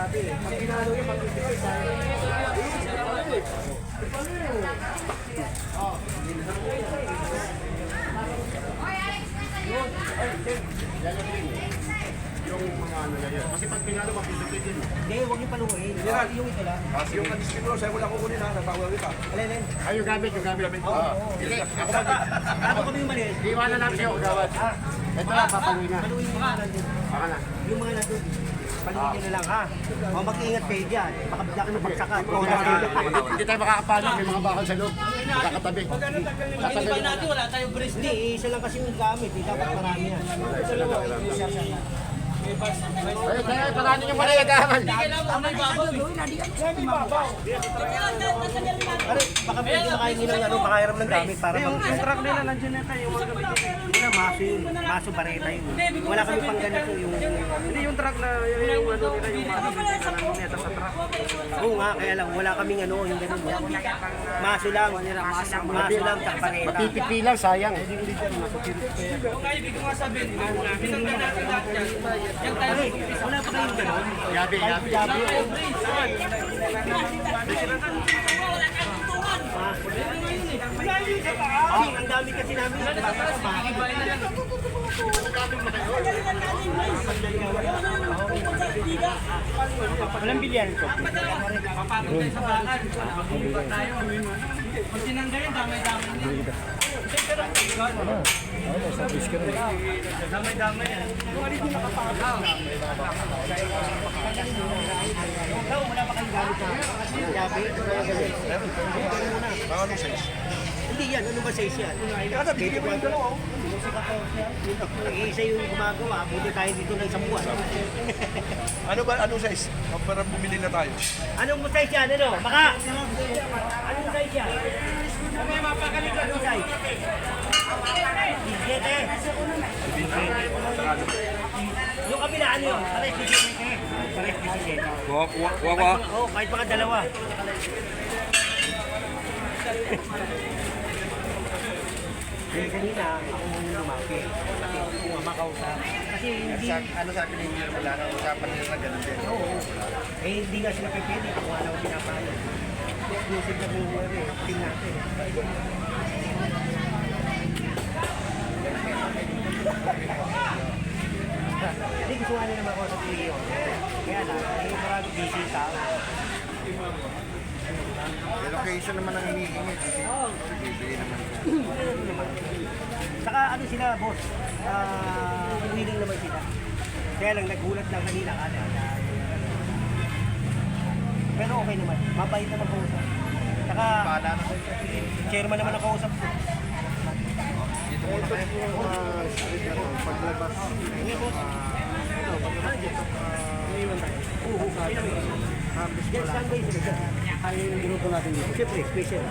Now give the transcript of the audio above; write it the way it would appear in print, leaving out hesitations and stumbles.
Pag pinalo yung pag-ibig, yung mga ano yan. Kasi pag pinalo, mapipigil din. Hindi, huwag niyo paluin. Yung ito lang. Yung kadiskino, sa'yo wala kukunin ha, nagpawal kita. Alin. Ay, yung gamit. Sige, ako mag... Ako kami yung mali. Iwanan lang siya, gawad. Ito lang, papaluin na. Paluin yung mga nandun. Baka na. Yung mga nandun. Paluin niyo na lang ha. O mag-iingat kayo dyan. Baka bigla kayo magsakat. Hindi tayo makakapalo, may mga bakal sa loob. Magkakatabi. Hindi natin, wala tayong brace. Hindi, isa lang kasi yung gamit. Dapat marami yan. Ay, kaya pagkanin yung mali, agahan. Pare, baka pwede makain nyo ng pakairam ng gamit para Yung truck nila, nandiyan na tayo. Yung mga gamitin. Wala, maso yun. Maso bareta yun. Wala kami pang ganito yung... Hindi yung truck na yung ano nila, yung mga neta sa truck. Oo nga, kaya lang, wala kaming ano, yung ganun. Maso lang, maso lang, sa bareta. Mapipipi lang, sayang. Pare, wala pa kayong ganun. Yabi. Ang dami kasi namin. Walang bilyan ito. Papatong tayo sa bakal. Mabubuhat tayo. Pag tinanggal yan, damay-damay yan. Damay-damay yan. Wala pa kayong gamit na gabi. Anong size? Hindi yan, ano ba size yan? Nag-iisa yung gumagawa, buti tayo dito ng isang buwan. Anong size? Para bumili na tayo. Anong size yan? Ano? Maka! Anong size yan? Anong size? 17. Yung kabila, ano yun? Pares 17. Pares 17. Kuha. Oo, kahit mga dalawa. Kasi kanina, akong lumaki. Kung makausap. Kasi hindi... Ano sabi ni Engineer wala na usapan nila na ganun din? Oo. Eh, hindi nga sila pipili kung ano ang pinapayag. Exclusive na buhay eh. Tingnan natin. Hindi gusto nga nila ako sa Clio. Kaya lang, eh, marami busy tao. Location naman ang hinihingi. Bibili naman. Saka ano sila, boss? Willing naman sila. Kaya lang, nagulat lang kanina kada. Pero okay naman. Mabait naman kausap. Saka, chairman naman ang kausap ko. Dito muna kayo. Paglabas. Diyan, saan ba yung sila dyan? Ano yung grupo natin dito? Siyempre, special.